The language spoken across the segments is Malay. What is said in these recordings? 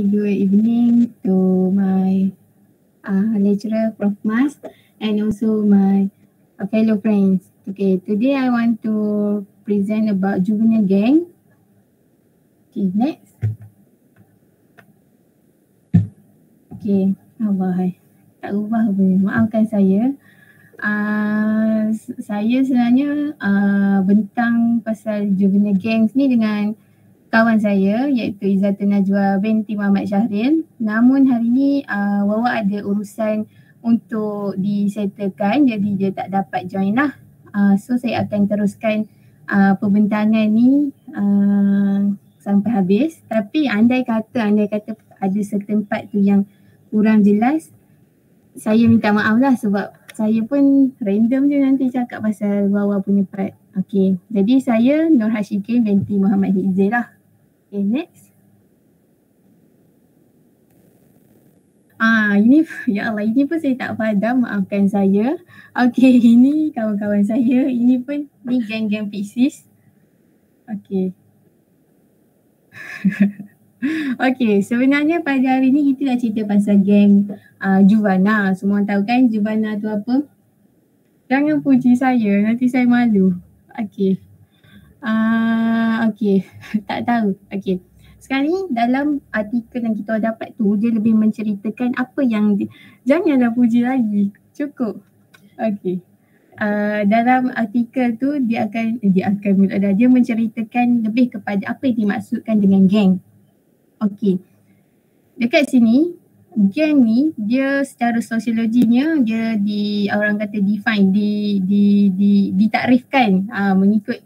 Good evening to my lecturer, Prof. Mas, and also my fellow friends. Okay, today I want to present about juvenile gang. Okay, next. Okay, Allah. Tak ubah apa. Maafkan saya. Saya sebenarnya bentang pasal juvenile gangs ni dengan kawan saya iaitu Izzatun Najwa binti Muhammad Syahril. Namun hari ni Wawa ada urusan untuk disettlekan, jadi dia tak dapat join lah. So saya akan teruskan perbentangan ni sampai habis. Tapi andai kata ada certain part tu yang kurang jelas, saya minta maaf lah sebab saya pun random je nanti cakap pasal Wawa punya part. Okay, jadi saya Nur Hashikin binti Muhammad Hizil lah. Okay, next. Ini ya Allah, ini pun saya tak faham, maafkan saya. Okay, ini kawan-kawan saya, ini pun ni geng-geng Pisces. Okay. Okay, sebenarnya pada hari ni kita nak cerita pasal geng Juvana. Semua tahu kan Juvana tu apa? Jangan puji saya, nanti saya malu. Okay. Okay, tak tahu. Okay. Sekarang ni dalam artikel yang kita dapat tu, dia lebih menceritakan apa yang janganlah puji lagi. Cukup. Okay. Dalam artikel tu dia menceritakan lebih kepada apa yang dimaksudkan dengan geng. Okay. Dekat sini, geng ni dia secara sosiologinya dia orang kata define, ditakrifkan mengikut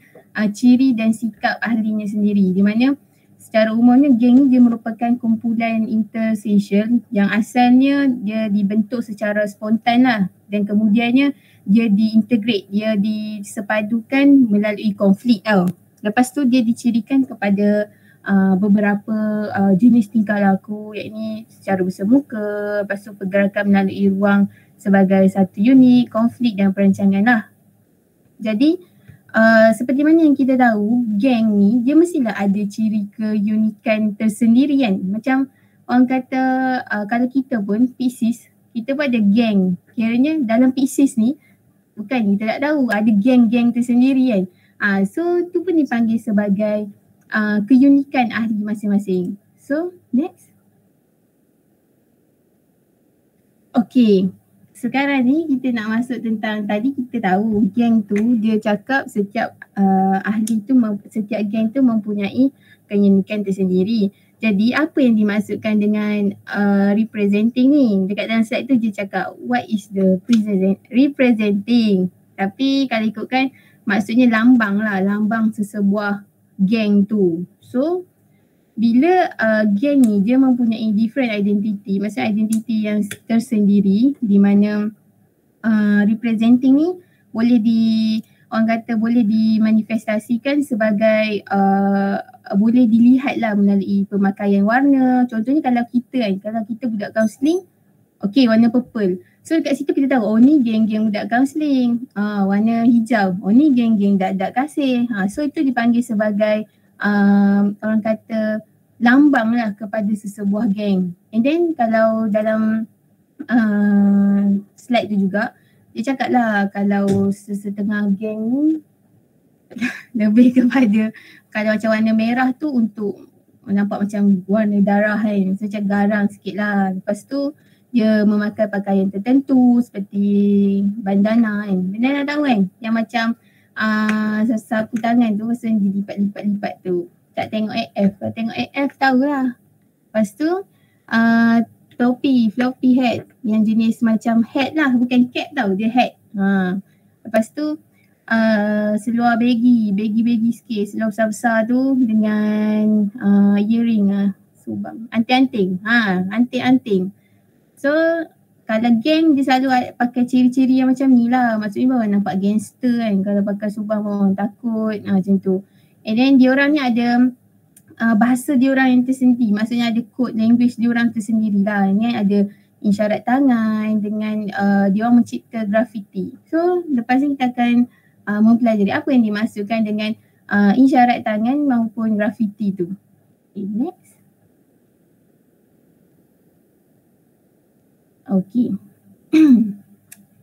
ciri dan sikap ahlinya sendiri, di mana secara umumnya geng ni dia merupakan kumpulan intersocial yang asalnya dia dibentuk secara spontan lah, dan kemudiannya dia diintegrate, dia disepadukan melalui konflik tau. Lepas tu dia dicirikan kepada beberapa jenis tingkah laku, iaitu secara bersemuka, lepas tu pergerakan melalui ruang sebagai satu unit, konflik dan perancangan lah. Jadi seperti mana yang kita tahu, geng ni dia mestilah ada ciri keunikan tersendiri kan. Macam orang kata kalau kita pun Pisces, kita pun ada geng. Kiranya dalam Pisces ni bukan kita tak tahu ada geng-geng tersendiri kan. So tu pun dipanggil sebagai keunikan ahli masing-masing. So next. Okay. Sekarang ni kita nak masuk tentang, tadi kita tahu geng tu dia cakap setiap setiap geng tu mempunyai keunikan tersendiri. Jadi apa yang dimaksudkan dengan representing ni? Dekat dalam slide tu dia cakap what is the representing. Tapi kalau ikutkan maksudnya lambang lah, lambang sesebuah geng tu. So bila geng ni dia mempunyai different identity, maksudnya identity yang tersendiri, di mana representing ni boleh orang kata boleh dimanifestasikan sebagai boleh dilihat lah melalui pemakaian warna. Contohnya kalau kita budak kaunseling, okay, warna purple. So dekat situ kita tahu, oh ni geng-geng budak kaunseling. Warna hijau, oh ni geng-geng dak kasih. So itu dipanggil sebagai orang kata lambang lah kepada sesebuah geng. And then kalau dalam slide tu juga dia cakap lah kalau setengah geng ni lebih kepada, kalau macam warna merah tu untuk nampak macam warna darah kan, macam garang sikit lah. Lepas tu dia memakai pakaian tertentu seperti bandana kan. Bandana tahu kan, yang macam sapu tangan tu masa dilipat-lipat tu. Tak tengok AF, kalau tengok AF tahulah. Lepas tu topi, floppy hat yang jenis macam hat lah, bukan cap tau, dia hat. Lepas tu seluar baggy sikit, seluar besar-besar tu dengan earring subang, anting-anting. Anting-anting. So kalau geng dia selalu pakai ciri-ciri yang macam ni lah. Maksudnya baru nampak gangster kan, kalau pakai subang orang takut macam tu. And then diorang ni ada bahasa diorang yang tersendiri, maksudnya ada code language diorang tersendiri lah. Ni ada isyarat tangan dengan diorang mencipta graffiti. So lepas ni kita akan mempelajari apa yang dimaksudkan dengan isyarat tangan maupun graffiti tu. Okay, next. Okey.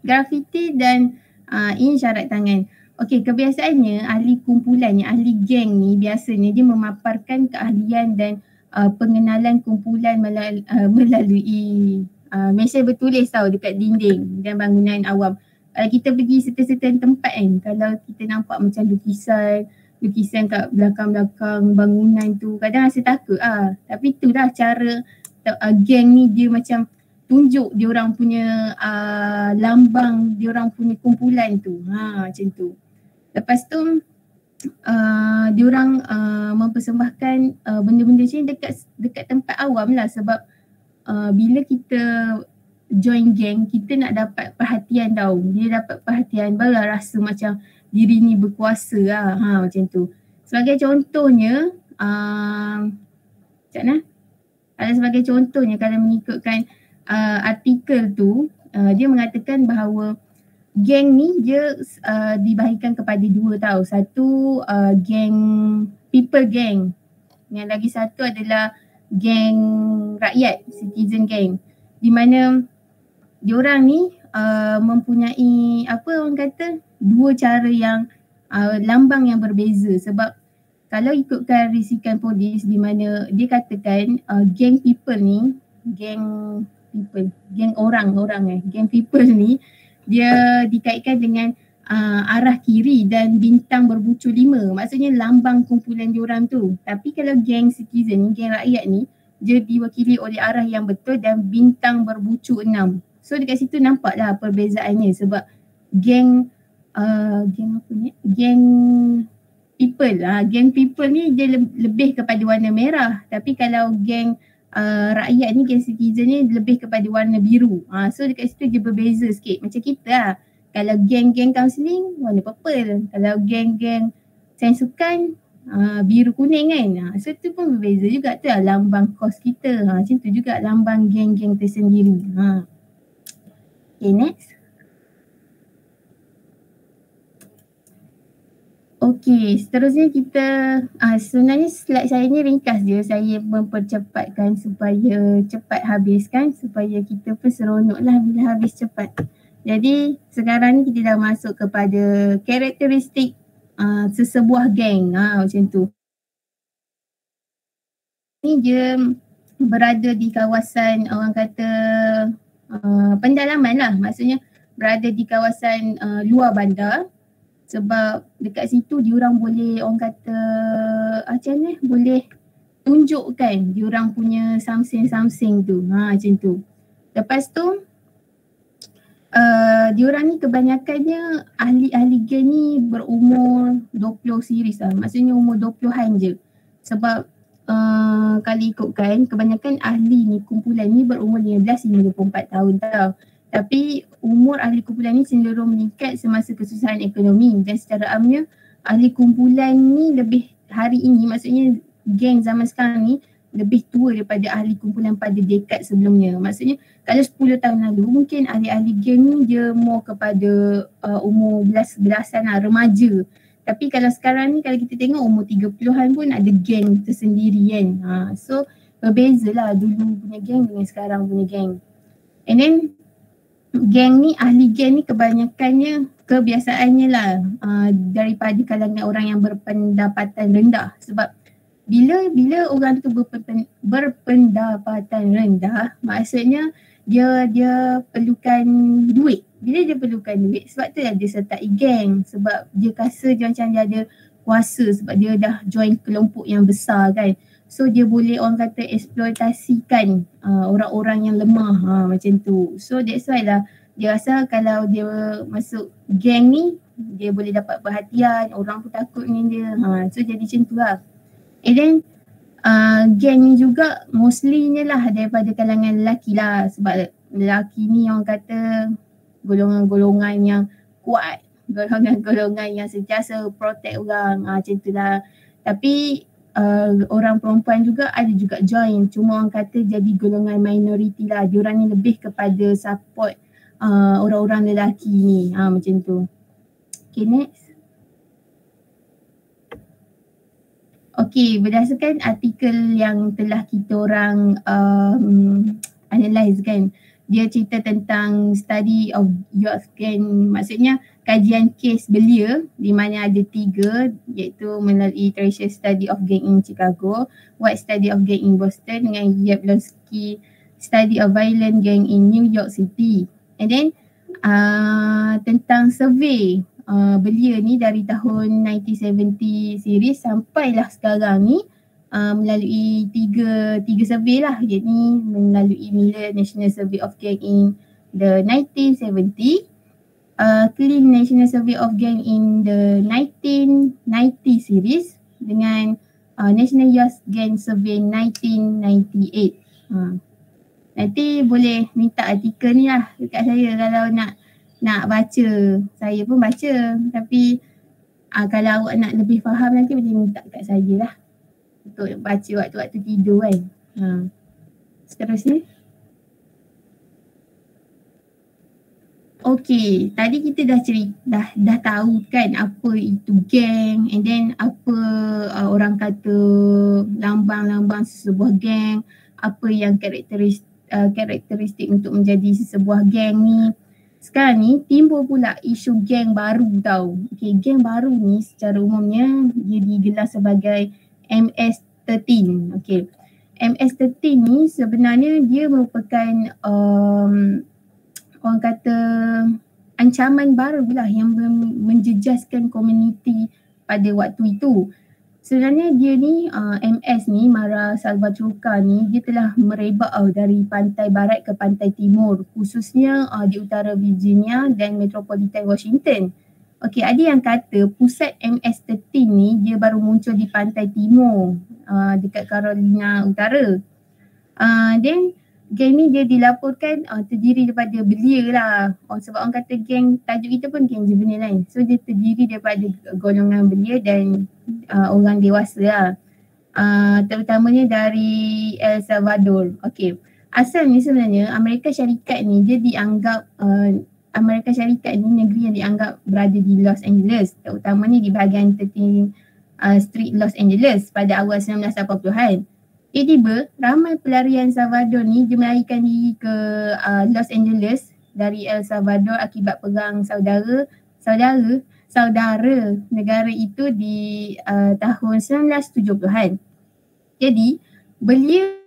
Grafiti dan insyarat tangan. Okey, kebiasaannya ahli kumpulan, ahli geng ni biasanya dia memaparkan keahlian dan pengenalan kumpulan melalui mesej bertulis tau dekat dinding dan bangunan awam. Kita pergi certain tempat kan, kalau kita nampak macam lukisan kat belakang-belakang bangunan tu, kadang rasa takut tapi itulah cara geng ni dia macam tunjuk dia orang punya lambang, dia orang punya kumpulan tu. Macam tu. Lepas tu dia orang mempersembahkan benda-benda macam ni dekat tempat awam lah, sebab bila kita join geng, kita nak dapat perhatian tau. Dia dapat perhatian barulah rasa macam diri ni berkuasa lah. Macam tu. Sebagai contohnya, sekejap nah. Sebagai contohnya kalau mengikutkan artikel tu, dia mengatakan bahawa geng ni dia dibahagikan kepada dua tau. Satu geng people gang, yang lagi satu adalah geng rakyat, citizen gang, di mana diorang ni mempunyai orang kata dua cara yang lambang yang berbeza. Sebab kalau ikutkan risikan polis, di mana dia katakan geng people ni, geng people ni dia dikaitkan dengan arah kiri dan bintang berbucu 5. Maksudnya lambang kumpulan diorang tu. Tapi kalau geng citizen ni, geng rakyat ni, dia diwakili oleh arah yang betul dan bintang berbucu 6. So dekat situ nampaklah perbezaannya, sebab geng people ni dia lebih kepada warna merah, tapi kalau geng rakyat ni, geng citizen ni lebih kepada warna biru. So dekat situ dia berbeza sikit. Macam kita lah, kalau geng-geng kaunseling warna purple, kalau geng-geng sains sukan biru kuning kan. So tu pun berbeza juga, tu lah lambang kos kita. Macam tu juga lambang geng-geng tersendiri. Okay, next. Okey, seterusnya kita sebenarnya slide saya ni ringkas je. Saya mempercepatkan supaya cepat habis kan, supaya kita pun seronok lah bila habis cepat. Jadi sekarang ni kita dah masuk kepada karakteristik sesebuah geng. Macam tu. Ni dia berada di kawasan orang kata pendalaman lah. Maksudnya berada di kawasan luar bandar. Sebab dekat situ diorang boleh orang kata macam ni, boleh tunjukkan diorang punya something tu. Macam tu. Lepas tu diorang ni kebanyakannya ahli-ahli geng ni berumur 20 series lah. Maksudnya umur 20-an je. Sebab kalau ikutkan kebanyakan ahli ni, kumpulan ni berumur 15 hingga 24 tahun tau. Tapi umur ahli kumpulan ni cenderung meningkat semasa kesusahan ekonomi, dan secara amnya ahli kumpulan ni lebih hari ini, maksudnya geng zaman sekarang ni lebih tua daripada ahli kumpulan pada dekad sebelumnya. Maksudnya kalau 10 tahun lalu mungkin ahli-ahli geng ni dia more kepada umur belasan lah, remaja. Tapi kalau sekarang ni kalau kita tengok umur 30-an pun ada geng tersendiri kan. So berbeza lah dulu punya geng dengan sekarang punya geng. And then geng ni, ahli geng ni kebanyakannya kebiasaannya lah daripada kalangan orang yang berpendapatan rendah. Sebab bila orang tu berpendapatan rendah, maksudnya dia perlukan duit. Bila dia perlukan duit, sebab tu lah dia sertai geng. Sebab dia rasa dia macam dia ada kuasa, sebab dia dah join kelompok yang besar kan. So dia boleh orang kata eksploitasikan orang-orang yang lemah macam tu. So that's why lah dia rasa kalau dia masuk geng ni, dia boleh dapat perhatian, orang pun takut dengan dia. So jadi macam tu lah. And then geng ni juga mostly-nya lah daripada kalangan lelaki lah. Sebab lelaki ni orang kata golongan-golongan yang kuat, golongan-golongan yang sentiasa protect orang, macam tu lah. Tapi orang perempuan juga ada juga join, cuma orang kata jadi golongan minoriti lah. Diorang ni lebih kepada support orang-orang lelaki ni, macam tu. Okay, next. Okay, berdasarkan artikel yang telah kita orang analyse kan, dia cerita tentang study of youth gang, maksudnya kajian kes belia di mana ada 3, iaitu melalui Tracer Study of Gang in Chicago, White Study of Gang in Boston dengan Jablonski Study of Violent Gang in New York City. And then tentang survey belia ni dari tahun 1970 series sampailah sekarang ni melalui tiga survey lah, iaitu melalui Miller National Survey of Gang in the 1970, Clean National Survey of Gang in the 1990 series dengan National Youth Gang Survey 1998. Nanti boleh minta artikel ni lah dekat saya kalau nak baca. Saya pun baca, tapi kalau awak nak lebih faham nanti boleh minta kat saya lah untuk baca waktu-waktu tidur kan. Seterusnya. Okay, tadi kita dah tahu kan apa itu gang, and then apa orang kata lambang-lambang sebuah gang, apa yang karakteristik untuk menjadi sebuah gang ni. Sekarang ni timbul pula isu gang baru tau. Okay, gang baru ni secara umumnya dia digelar sebagai MS-13. Okay, MS-13 ni sebenarnya dia merupakan orang kata ancaman baru lah yang menjejaskan komuniti pada waktu itu. Sebenarnya dia ni MS ni, Mara Salvatrucha ni, dia telah merebak dari pantai barat ke pantai timur, khususnya di utara Virginia dan metropolitan Washington. Okey, ada yang kata pusat MS-13 ni dia baru muncul di pantai timur dekat Carolina Utara. Then geng ni dia dilaporkan terdiri daripada belia lah. Sebab orang kata geng, tajuk kita pun geng juvenile kan. So dia terdiri daripada golongan belia dan orang dewasa lah. Terutamanya dari El Salvador. Okay. Asalnya sebenarnya Amerika Syarikat ni dia dianggap Amerika Syarikat ni negeri yang dianggap berada di Los Angeles. Terutamanya di bahagian 13 Street Los Angeles pada awal 1980-an. Tiba-tiba ramai pelarian Salvador ni dia melarikan diri ke Los Angeles dari El Salvador akibat perang saudara negara itu di tahun 1970-an. Jadi belia,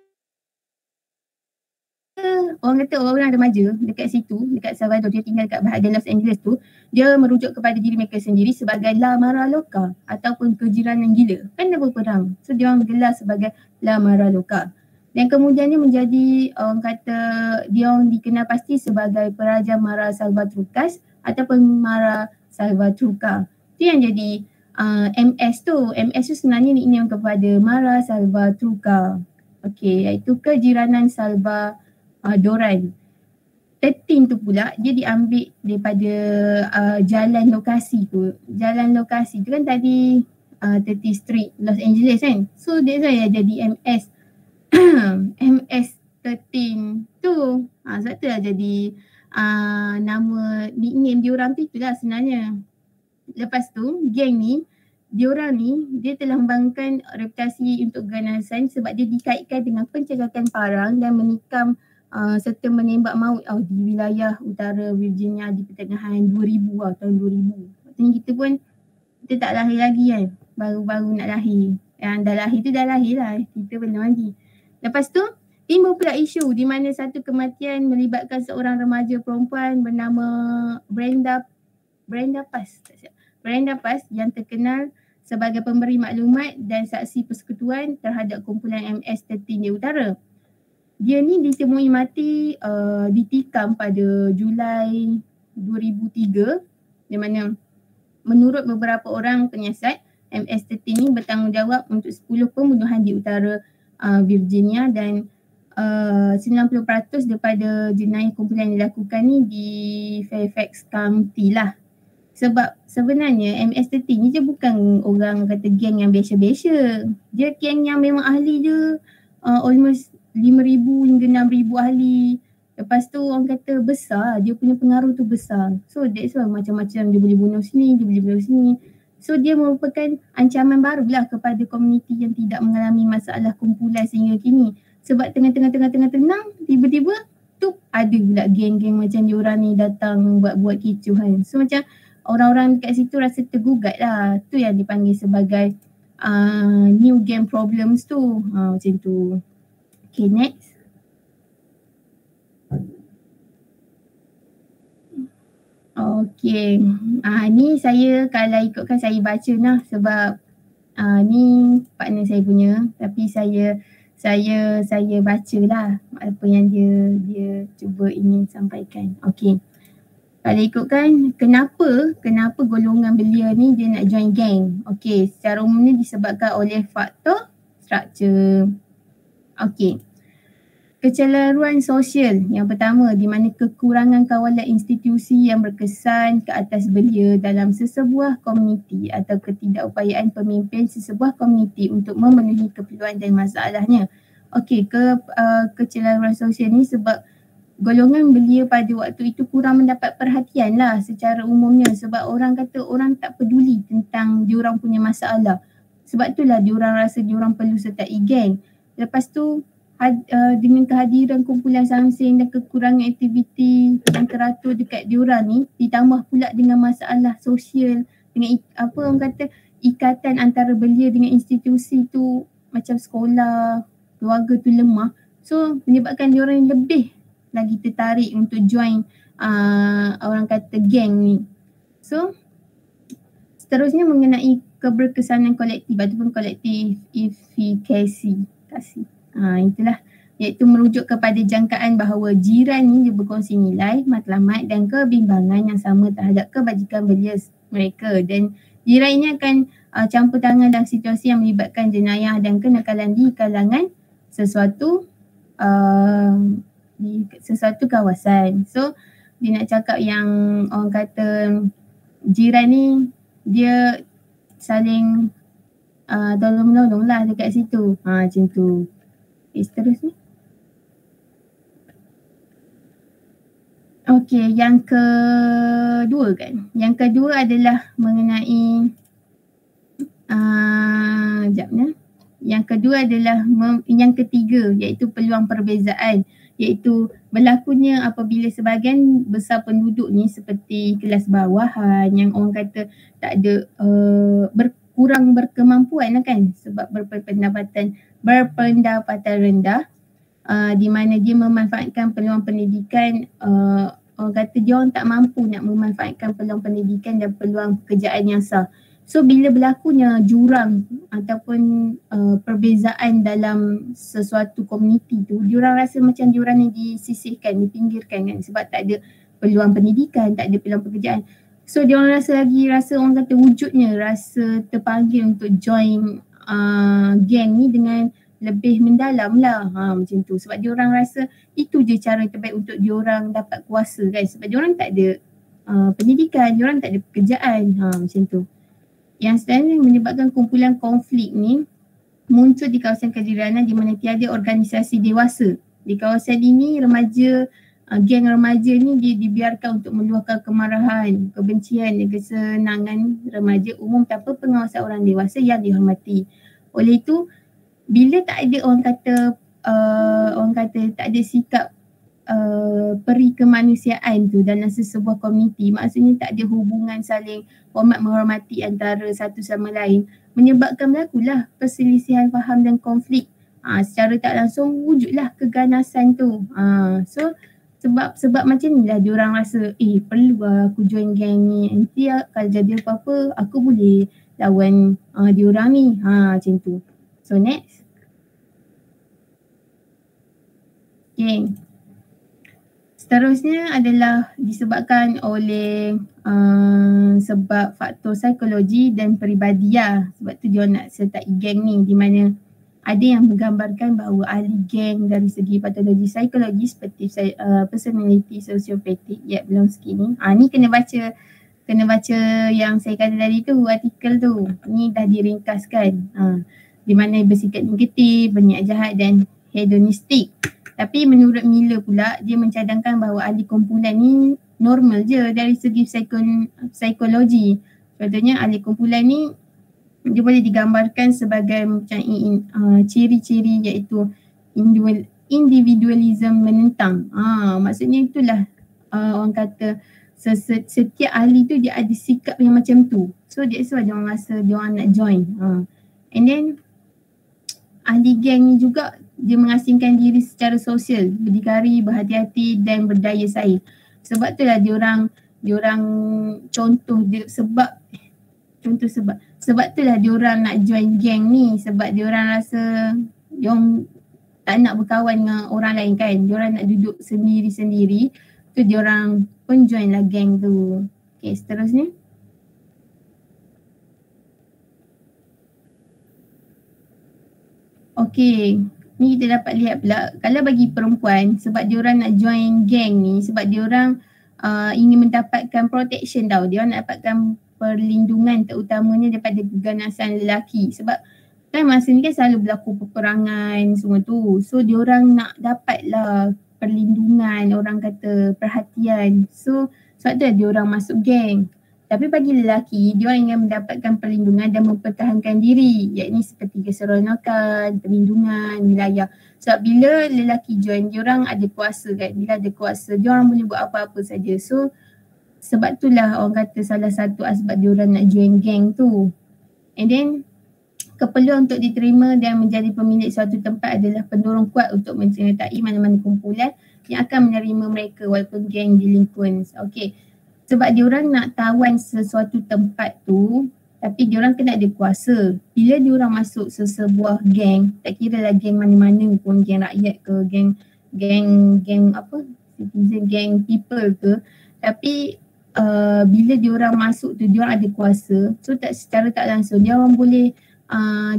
orang kata orang remaja dekat situ, dekat Salvador, dia tinggal dekat bahagian Los Angeles tu, dia merujuk kepada diri mereka sendiri sebagai La Mara Loca ataupun kejiranan gila. Kan dia berperang. So dia orang gelar sebagai La Mara Loca. Dan kemudiannya menjadi orang kata dia orang dikenal pasti sebagai Peraja Mara Salvatrucas ataupun Mara Salvatrucha. Itu yang jadi MS tu. MS tu sebenarnya nickname kepada Mara Salvatrucha. Okey, iaitu kejiranan Salvadoran. 13 tu pula dia diambil daripada jalan lokasi tu. Jalan lokasi tu kan tadi 30 Street Los Angeles kan. So that's why jadi MS MS-13 tu. Sebab tu lah jadi nama nickname diorang tu itulah sebenarnya. Lepas tu geng ni, diorang ni dia telah membangunkan reputasi untuk keganasan sebab dia dikaitkan dengan pencegahan parang dan menikam serta menembak maut di wilayah utara Virginia di pertengahan 2000 tahun 2000. Maksudnya kita pun kita tak lahir lagi kan, baru-baru nak lahir. Yang dah lahir tu dah lahir lah, kita belum lagi. Lepas tu timbul pula isu di mana satu kematian melibatkan seorang remaja perempuan bernama Brenda Paz yang terkenal sebagai pemberi maklumat dan saksi persekutuan terhadap kumpulan MS-13 di utara. Dia ni ditemui mati ditikam pada Julai 2003, di mana menurut beberapa orang penyiasat, MS-13 ni bertanggungjawab untuk 10 pembunuhan di utara Virginia dan 90% daripada jenayah kumpulan yang dilakukan ni di Fairfax County lah. Sebab sebenarnya MS-13 ni dia bukan orang kata geng yang biasa-biasa. Dia geng yang memang ahli dia almost 5,000 hingga 6,000 ahli. Lepas tu orang kata besar, dia punya pengaruh tu besar. So that's why macam-macam dia boleh bunuh sini, dia boleh bunuh sini. So dia merupakan ancaman baru lah kepada komuniti yang tidak mengalami masalah kumpulan sehingga kini. Sebab tengah-tengah tenang, tiba-tiba tu ada pula geng-geng macam diorang ni datang buat-buat kecoh kan. So macam orang-orang dekat situ rasa tergugat lah. Tu yang dipanggil sebagai new gang problems tu. Macam tu. Okay, next. Okay. Ni saya kalau ikutkan saya baca lah sebab ni partner saya punya, tapi saya baca lah apa yang dia cuba ingin sampaikan. Okay. Kalau ikutkan kenapa golongan belia ni dia nak join gang. Okay, secara umumnya disebabkan oleh faktor struktur. Okay. Kecelaruan sosial yang pertama di mana kekurangan kawalan institusi yang berkesan ke atas belia dalam sesebuah komuniti atau ketidakupayaan pemimpin sesebuah komuniti untuk memenuhi keperluan dan masalahnya. Okey, kecelaruan sosial ni sebab golongan belia pada waktu itu kurang mendapat perhatian lah secara umumnya sebab orang kata orang tak peduli tentang diorang punya masalah. Sebab itulah diorang rasa diorang perlu sertai geng. Lepas tu dengan kehadiran kumpulan samseng dan kekurangan aktiviti yang teratur dekat diorang ni ditambah pula dengan masalah sosial dengan apa orang kata ikatan antara belia dengan institusi tu macam sekolah, keluarga tu lemah. So menyebabkan diorang lebih lagi tertarik untuk join orang kata geng ni. So seterusnya mengenai keberkesanan kolektif ataupun kolektifikasi. Itulah, iaitu merujuk kepada jangkaan bahawa jiran ni dia berkongsi nilai, matlamat dan kebimbangan yang sama terhadap kebajikan belia mereka dan jiran ini akan campur tangan dalam situasi yang melibatkan jenayah dan kenakalan di kalangan sesuatu kawasan. So dia nak cakap yang orang kata jiran ni dia saling tolong-menolong lah dekat situ. Macam tu. Seterusnya. Okey, yang kedua kan. Yang kedua adalah mengenai Yang kedua adalah yang ketiga iaitu peluang perbezaan, iaitu berlakunya apabila sebahagian besar penduduk ni seperti kelas bawahan yang orang kata tak ada kurang berkemampuan lah kan sebab berpendapatan rendah di mana dia memanfaatkan peluang pendidikan, orang kata dia orang tak mampu nak memanfaatkan peluang pendidikan dan peluang pekerjaan yang sah. So bila berlakunya jurang ataupun perbezaan dalam sesuatu komuniti tu, diorang rasa macam diorang ni disisihkan, dipinggirkan kan sebab tak ada peluang pendidikan, tak ada peluang pekerjaan. So diorang rasa orang kata wujudnya rasa terpanggil untuk join geng ni dengan lebih mendalam lah macam tu sebab diorang rasa itu je cara terbaik untuk diorang dapat kuasa kan sebab diorang tak ada pendidikan, diorang tak ada pekerjaan macam tu. Yang sebenarnya menyebabkan kumpulan konflik ni muncul di kawasan kejiranan di mana tiada organisasi dewasa. Di kawasan ini geng remaja ni dia dibiarkan untuk meluahkan kemarahan, kebencian dan kesenangan remaja umum tanpa pengawasan orang dewasa yang dihormati. Oleh itu, bila tak ada orang kata tak ada sikap peri kemanusiaan tu dalam sesebuah komuniti, maksudnya tak ada hubungan saling hormat menghormati antara satu sama lain, menyebabkan berlakulah perselisihan faham dan konflik. Secara tak langsung wujudlah keganasan tu. So sebab macam ni lah diorang rasa perlu aku join gang ni, nanti kalau jadi apa-apa aku boleh lawan diorang ni. Macam tu. So next. Okay. Seterusnya adalah disebabkan oleh sebab faktor psikologi dan peribadi lah. Sebab tu dia nak sertai geng ni di mana ada yang menggambarkan bahawa ahli geng dari segi patologi psikologi seperti personality sociopathic Jablonski ni. Ni kena baca yang saya kata tadi tu, artikel tu. Ni dah diringkaskan. Di mana bersikap negatif, berniat jahat dan hedonistik. Tapi menurut Miller pula, dia mencadangkan bahawa ahli kumpulan ni normal je dari segi psikologi. Contohnya ahli kumpulan ni dia boleh digambarkan sebagai macam ciri-ciri iaitu individualism menentang. Maksudnya itulah orang kata setiap ahli tu dia ada sikap yang macam tu. So that's why dia orang rasa dia orang nak join. And then ahli geng ni juga dia mengasingkan diri secara sosial, berdikari, berhati-hati dan berdaya saing. Sebab itulah dia orang sebab itulah dia orang nak join geng ni, sebab dia orang rasa dia orang tak nak berkawan dengan orang lain kan. Dia orang nak duduk sendiri-sendiri. Tu dia orang pun join lah geng tu. Okay, seterusnya. Okay, ni kita dapat lihat pula kalau bagi perempuan, sebab dia orang nak join geng ni, sebab dia orang ingin mendapatkan protection tau. Dia orang nak dapatkan perlindungan terutamanya daripada keganasan lelaki. Sebab kan masa ni kan selalu berlaku peperangan semua tu. So dia orang nak dapatlah perlindungan, orang kata perhatian. So sebab tu dia orang masuk geng. Tapi bagi lelaki, dia orang ingin mendapatkan perlindungan dan mempertahankan diri, iaitu seperti keseronokan, perlindungan, wilayah. Sebab bila lelaki join, dia orang ada kuasa kan. Bila ada kuasa, dia orang boleh buat apa-apa saja. So sebab itulah orang kata salah satu asbab dia orang nak join geng tu. And then keperluan untuk diterima dan menjadi pemilik suatu tempat adalah pendorong kuat untuk menyertai mana-mana kumpulan yang akan menerima mereka walaupun geng dilingkun. Okay. Sebab diorang nak tawan sesuatu tempat tu, tapi diorang kena ada kuasa. Bila diorang masuk sesebuah geng, tak kira lah geng mana-mana pun, geng rakyat ke, geng apa, citizen, geng people ke, tapi bila diorang masuk tu, diorang ada kuasa. So secara tak langsung, diorang boleh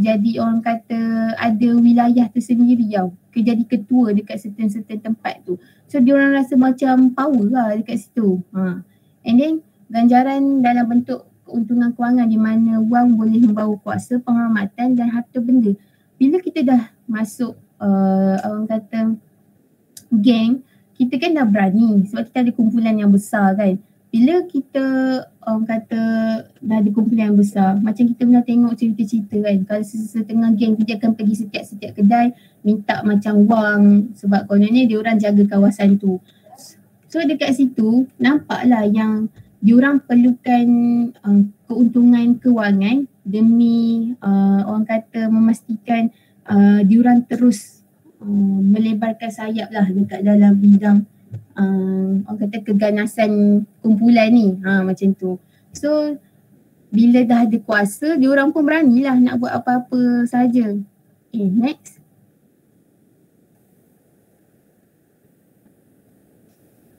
jadi orang kata ada wilayah tersendiri tau. Jadi ketua dekat certain tempat tu. So diorang rasa macam power lah dekat situ. And then ganjaran dalam bentuk keuntungan kewangan di mana wang boleh membawa kuasa, penghormatan dan harta benda. Bila kita dah masuk orang kata geng, kita kan dah berani sebab kita ada kumpulan yang besar kan. Bila kita orang kata dah ada kumpulan yang besar, macam kita pernah tengok cerita-cerita kan, kalau setengah geng dia akan pergi setiap kedai minta macam wang sebab kononnya dia orang jaga kawasan tu. So dekat situ nampaklah yang diorang perlukan keuntungan kewangan demi orang kata memastikan diorang terus melebarkan sayap lah dekat dalam bidang orang kata keganasan kumpulan ni, macam tu. So bila dah ada kuasa, diorang pun beranilah nak buat apa-apa saja. Okay, next.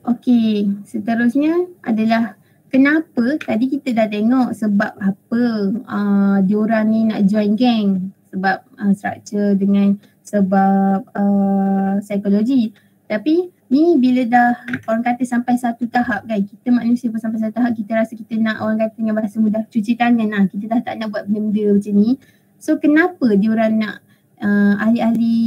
Okey, seterusnya adalah kenapa tadi kita dah tengok sebab apa diorang ni nak join geng. Sebab struktur dengan sebab psikologi. Tapi ni bila dah orang kata sampai satu tahap kan, kita manusia pun sampai satu tahap kita rasa kita nak orang kata dengan bahasa mudah cuci tangan lah. Kita dah tak nak buat benda-benda macam ni. So kenapa diorang nak ahli-ahli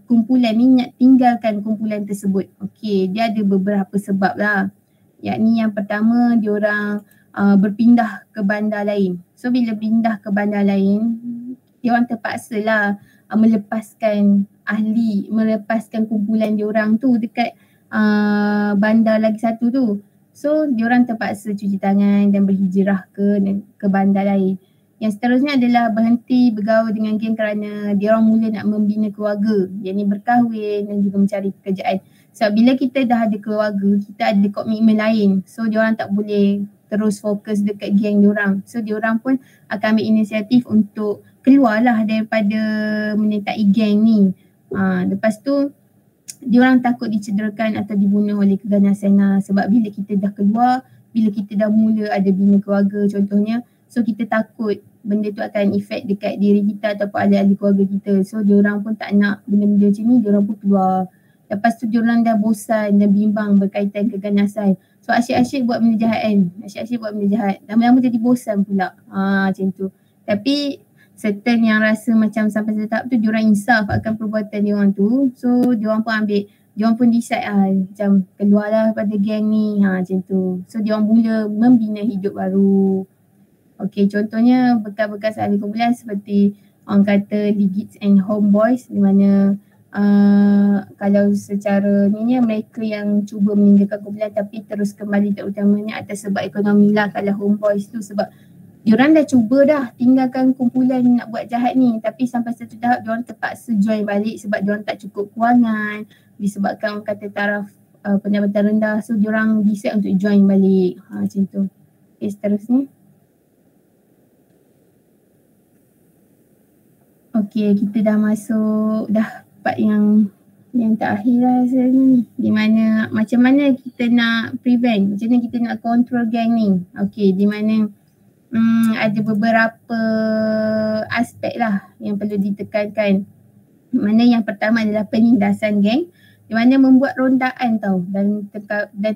kumpulan ni nak tinggalkan kumpulan tersebut? Okey, dia ada beberapa sebab lah. Yakni yang pertama, diorang berpindah ke bandar lain. So bila pindah ke bandar lain, diorang terpaksa lah melepaskan kumpulan diorang tu dekat bandar lagi satu tu. So diorang terpaksa cuci tangan dan berhijrah ke bandar lain. Yang seterusnya adalah berhenti bergaul dengan geng kerana dia orang mula nak membina keluarga, yakni berkahwin dan juga mencari pekerjaan. Sebab bila kita dah ada keluarga, kita ada komitmen lain. So dia orang tak boleh terus fokus dekat geng dia orang. So dia orang pun akan ambil inisiatif untuk keluarlah daripada menyertai geng ni. Lepas tu dia orang takut dicederakan atau dibunuh oleh keganasan. Sebab bila kita dah keluar, bila kita dah mula ada bina keluarga contohnya, so kita takut benda tu akan efek dekat diri kita ataupun ahli-ahli keluarga kita. So diorang pun tak nak benda-benda macam ni, diorang pun keluar. Lepas tu diorang dah bosan dan bimbang berkaitan keganasan. So asyik-asyik buat benda jahat kan. Asyik-asyik buat benda jahat. Lama-lama jadi bosan pula. Macam tu. Tapi certain yang rasa macam sampai satu tahap tu diorang insaf akan perbuatan diorang tu. So diorang pun diorang pun decide macam keluarlah pada geng ni. Macam tu. So diorang mula membina hidup baru. Okey, contohnya bekas-bekas ahli kumpulan seperti orang kata Ligids and Homeboys di mana kalau secara ni mereka yang cuba meninggalkan kumpulan tapi terus kembali, terutamanya atas sebab ekonomi lah. Kalau homeboys tu sebab diorang dah cuba dah tinggalkan kumpulan nak buat jahat ni, tapi sampai satu tahap diorang terpaksa join balik sebab diorang tak cukup kewangan, disebabkan orang kata taraf pendapatan rendah, so diorang decide untuk join balik. Macam tu. Okay, seterusnya. Okay, kita dah masuk dah part yang terakhir lah rasanya ni, di mana macam mana kita nak prevent, macam mana kita nak control gang ni. Okay, di mana ada beberapa aspek lah yang perlu ditekankan. Mana yang pertama adalah penindasan geng, di mana membuat rondaan dan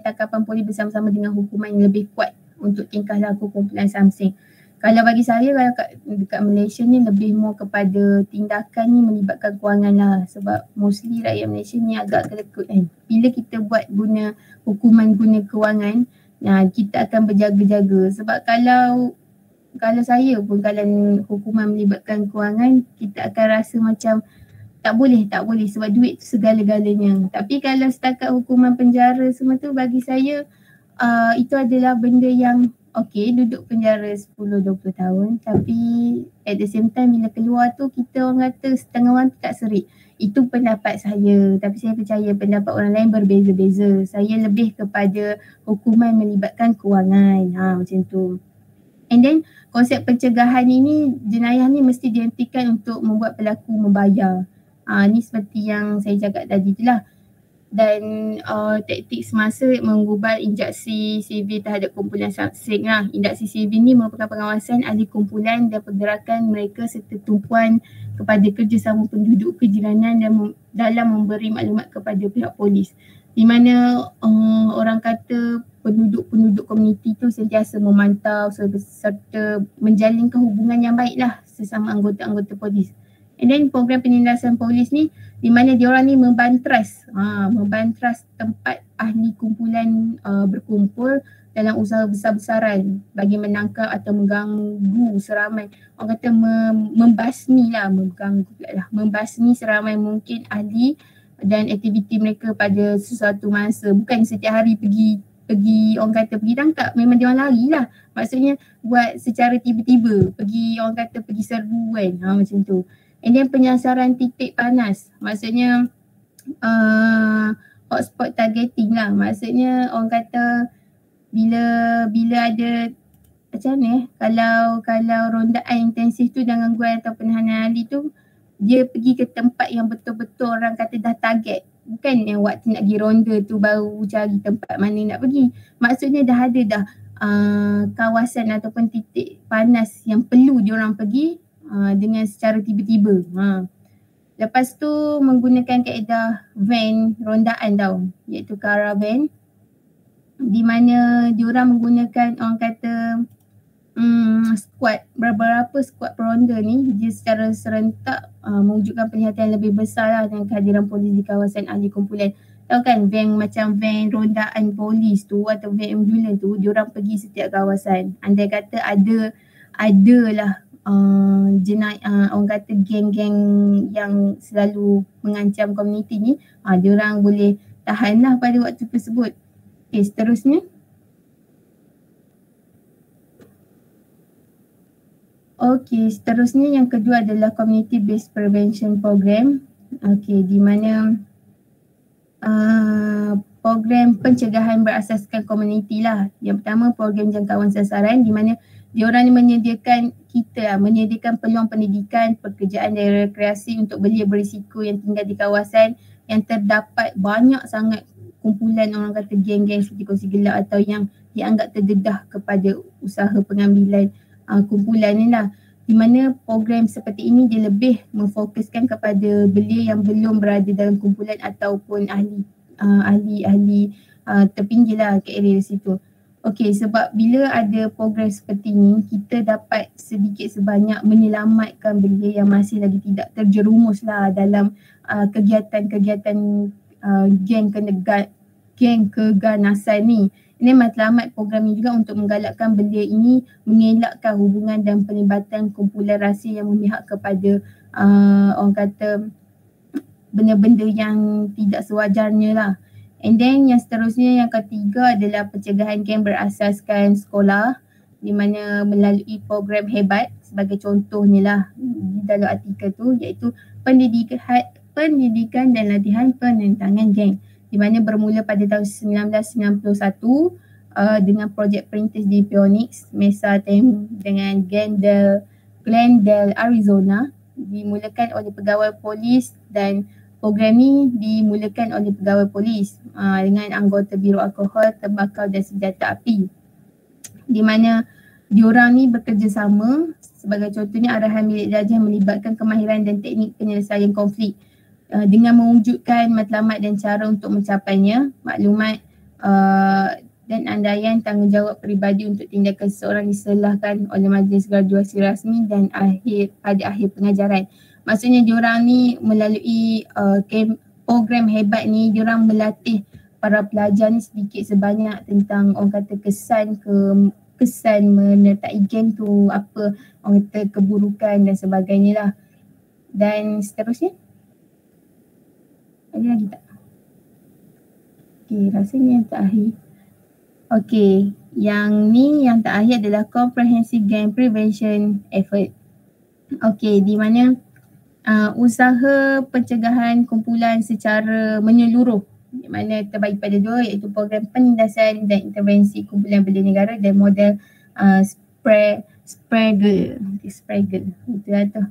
tangkapan polis bersama-sama dengan hukuman yang lebih kuat untuk tingkah laku kumpulan samseng. Kalau bagi saya, kalau dekat Malaysia ni lebih more kepada tindakan ni melibatkan kewangan lah, sebab mostly rakyat Malaysia ni agak kelekut kan. Bila kita buat guna hukuman guna kewangan, kita akan berjaga-jaga. Sebab kalau saya pun kalau hukuman melibatkan kewangan, kita akan rasa macam tak boleh sebab duit tu segala-galanya. Tapi kalau setakat hukuman penjara semua tu, bagi saya itu adalah benda yang okey, duduk penjara 10-20 tahun, tapi at the same time bila keluar tu kita orang kata setengah orang tu tak serik. Itu pendapat saya, tapi saya percaya pendapat orang lain berbeza-beza. Saya lebih kepada hukuman melibatkan kewangan, macam tu. And then konsep pencegahan ini, jenayah ni mesti dihentikan untuk membuat pelaku membayar. Ni seperti yang saya cakap tadi tu lah. Dan taktik semasa menggubal injeksi CV terhadap kumpulan samseng lah. Injeksi CV ni merupakan pengawasan ahli kumpulan dan pergerakan mereka serta tumpuan kepada kerjasama penduduk kejiranan dan dalam memberi maklumat kepada pihak polis. Di mana orang kata penduduk-penduduk komuniti tu sentiasa memantau serta menjalinkan hubungan yang baik lah sesama anggota-anggota polis. And then program penindasan polis ni di mana diorang ni membantras tempat ahli kumpulan berkumpul dalam usaha besar-besaran bagi menangkap atau mengganggu seramai, orang kata membasmi seramai mungkin ahli dan aktiviti mereka pada sesuatu masa. Bukan setiap hari pergi orang kata pergi tangkap, memang dia orang lari lah. Maksudnya buat secara tiba-tiba, pergi serbu kan, macam tu. And then penyasaran titik panas, maksudnya hotspot targeting lah. Maksudnya orang kata bila ada macam mana kalau rondaan intensif tu dan gangguan atau penahanan ahli tu, dia pergi ke tempat yang betul-betul orang kata dah target. Bukan yang waktu nak pergi ronda tu baru cari tempat mana nak pergi. Maksudnya dah ada kawasan ataupun titik panas yang perlu diorang pergi dengan secara tiba-tiba. Lepas tu menggunakan kaedah van rondaan iaitu caravan, di mana diorang menggunakan orang kata squad, beberapa squad peronda ni dia secara serentak mewujudkan penglihatan lebih besar lah dengan kehadiran polis di kawasan ahli kumpulan. Tahu kan van macam van rondaan polis tu atau van ambulans tu, diorang pergi setiap kawasan. Andai kata adalah orang kata geng-geng yang selalu mengancam komuniti ni, diorang boleh tahan lah pada waktu tersebut. Okay, seterusnya. Okay, seterusnya yang kedua adalah Community Based Prevention Program. Okay, di mana program pencegahan berasaskan komuniti lah. Yang pertama program jangkauan sasaran, di mana diorang menyediakan peluang pendidikan, pekerjaan dan rekreasi untuk belia berisiko yang tinggal di kawasan yang terdapat banyak sangat kumpulan orang kata geng-geng seperti kongsi gelap atau yang dianggap terdedah kepada usaha pengambilan kumpulan ni lah. Di mana program seperti ini dia lebih memfokuskan kepada belia yang belum berada dalam kumpulan ataupun ahli terpinggir lah ke area situ. Okey, sebab bila ada program seperti ni, kita dapat sedikit sebanyak menyelamatkan belia yang masih lagi tidak terjerumus lah dalam kegiatan-kegiatan geng keganasan ni. Ini matlamat program ini juga untuk menggalakkan belia ini mengelakkan hubungan dan pelibatan kumpulan rahsia yang memihak kepada orang kata benda-benda yang tidak sewajarnya lah. And then yang seterusnya, yang ketiga adalah pencegahan geng berasaskan sekolah, di mana melalui program hebat sebagai contohnya lah di dalam artikel tu, iaitu pendidikan dan latihan penentangan geng, di mana bermula pada tahun 1991 dengan projek perintis di Phoenix, Mesa Tem dengan Glendale, Arizona, dimulakan oleh pegawai polis, dan program ni dimulakan oleh pegawai polis dengan anggota Biro Alkohol, Tembakau dan Senjata Api, di mana diorang ni bekerjasama. Sebagai contohnya, arahan milik Darjah melibatkan kemahiran dan teknik penyelesaian konflik dengan mewujudkan matlamat dan cara untuk mencapainya, maklumat dan andaian tanggungjawab peribadi untuk tindakan seseorang diselahkan oleh majlis graduasi rasmi dan pada akhir pengajaran. Maksudnya diorang ni melalui program hebat ni, diorang melatih para pelajar ni sedikit sebanyak tentang orang kata kesan menyertai geng tu, apa orang kata keburukan dan sebagainya lah. Dan seterusnya, ada lagi tak? Okay, rasanya yang terakhir. Okay, yang terakhir adalah Comprehensive Gang Prevention Effort. Okay, di mana usaha pencegahan kumpulan secara menyeluruh, di mana terbagi pada dua, iaitu program penindasan dan intervensi kumpulan belia negara dan model Sprague. Itu lah tu.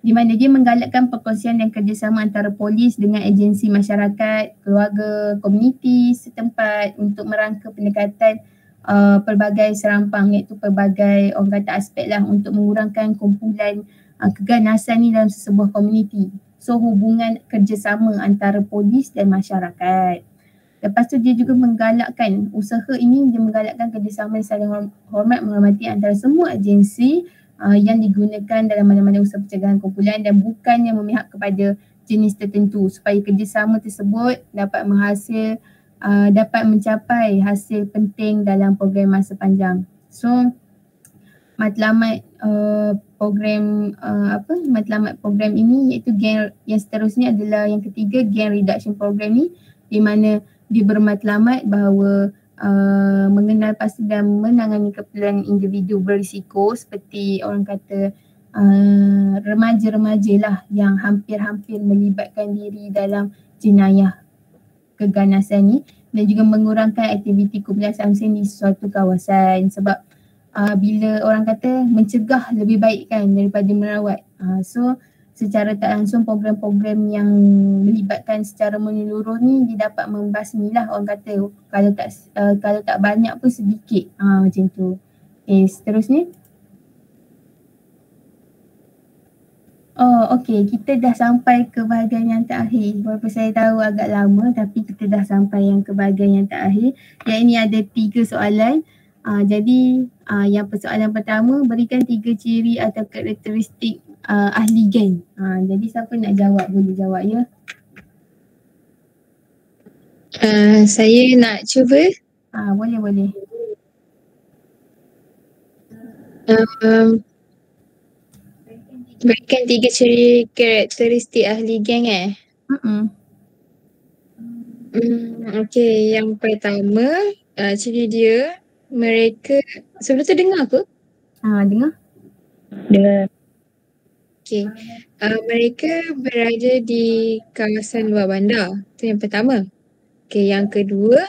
Di mana dia menggalakkan perkongsian dan kerjasama antara polis dengan agensi masyarakat, keluarga, komuniti setempat untuk merangka pendekatan pelbagai serampang, iaitu pelbagai orang kata aspek lah, untuk mengurangkan kumpulan keganasan ni dalam sebuah komuniti. So hubungan kerjasama antara polis dan masyarakat. Lepas tu dia juga menggalakkan, usaha ini dia menggalakkan kerjasama saling hormat menghormati antara semua agensi yang digunakan dalam mana-mana usaha pencegahan kumpulan, dan bukannya memihak kepada jenis tertentu, supaya kerjasama tersebut dapat mencapai hasil penting dalam program masa panjang. So matlamat program ini, iaitu gang yang seterusnya adalah yang ketiga, Gang Reduction Program ni, di mana dia bermatlamat bahawa mengenal pasti dan menangani keperluan individu berisiko, seperti orang kata remaja-remaja lah yang hampir-hampir melibatkan diri dalam jenayah keganasan ni, dan juga mengurangkan aktiviti kumpulan samsen di suatu kawasan. Sebab bila orang kata mencegah lebih baik kan daripada merawat. So secara tak langsung program-program yang melibatkan secara menyeluruh ni dia dapat membasmi lah, orang kata kalau tak banyak pun sedikit macam tu. Okay, seterusnya. Okay, kita dah sampai ke bahagian yang terakhir. Walaupun saya tahu agak lama, tapi kita dah sampai yang ke bahagian yang terakhir. Yang ini ada 3 soalan. Jadi yang persoalan pertama, berikan 3 ciri atau karakteristik ahli geng. Jadi siapa nak jawab, boleh jawab ya. Saya nak cuba. Boleh. Berikan 3 ciri karakteristik ahli geng Okay, yang pertama ciri dia, mereka sebelum tu dengar apa? Dengar. Okay, mereka berada di kawasan luar bandar. Itu yang pertama. Okay, yang kedua,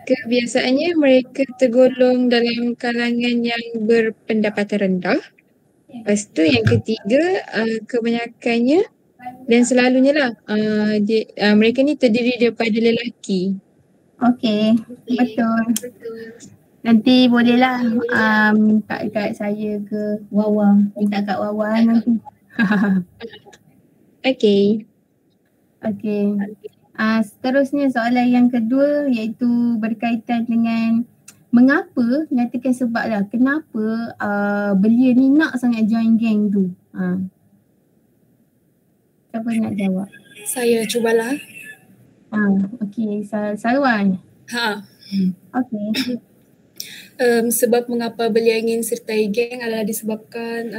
kebiasaannya mereka tergolong dalam kalangan yang berpendapatan rendah. Lepas tu yang ketiga, kebanyakannya dan selalunya lah mereka ni terdiri daripada lelaki. Okay, betul. Nanti bolehlah minta kat saya ke Wawa. Minta kat Wawa nanti. Okay. Seterusnya soalan yang kedua, iaitu berkaitan dengan mengapa, nyatakan sebab lah, kenapa belia ni nak sangat join geng tu. Siapa nak jawab? Saya cubalah. Okay, Sarwan. Okay. Sebab mengapa beliau ingin sertai geng adalah disebabkan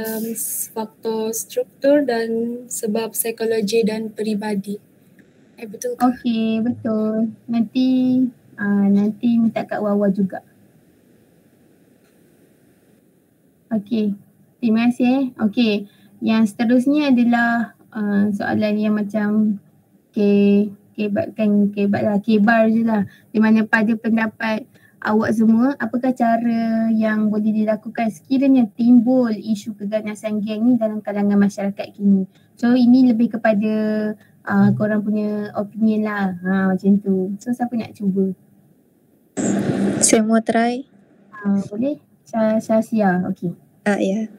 faktor struktur dan sebab psikologi dan peribadi. Betul ke? Okey, betul. Nanti minta Kak Wawa juga. Okey. Terima kasih. Okey. Yang seterusnya adalah soalan yang macam kebar je lah. Di mana pada pendapat awak semua, apakah cara yang boleh dilakukan sekiranya timbul isu keganasan geng ni dalam kalangan masyarakat kini? So ini lebih kepada korang punya opinion lah. Macam tu. So siapa nak cuba? Saya mau try. Boleh? Syazia. Okey. Ya.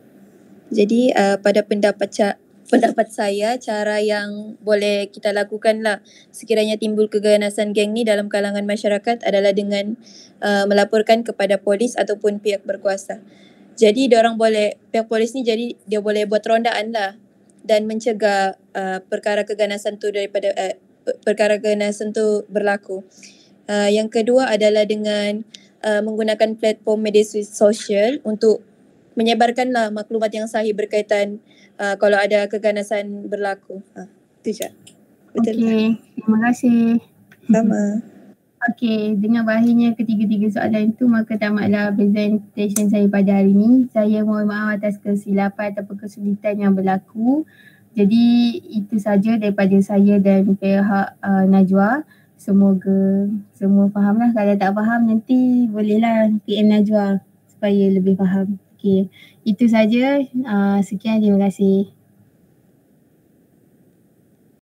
Jadi pada pendapat saya, cara yang boleh kita lakukan lah sekiranya timbul keganasan geng ni dalam kalangan masyarakat adalah dengan melaporkan kepada polis ataupun pihak berkuasa. Jadi pihak polis ni jadi dia boleh buat rondaan lah dan mencegah perkara keganasan tu berlaku. Yang kedua adalah dengan menggunakan platform media sosial untuk menyebarkanlah maklumat yang sahih berkaitan kalau ada keganasan berlaku. Itu je. Betul. Okey, terima kasih. Sama. Okey, dengan berakhirnya ketiga-tiga soalan itu maka tamatlah presentation saya pada hari ini. Saya mohon maaf atas kesilapan ataupun kesulitan yang berlaku. Jadi itu saja daripada saya dan pihak Najwa. Semoga semua fahamlah. Kalau tak faham nanti bolehlah PM Najwa supaya lebih faham. Okey, itu saja. Sekian, terima kasih.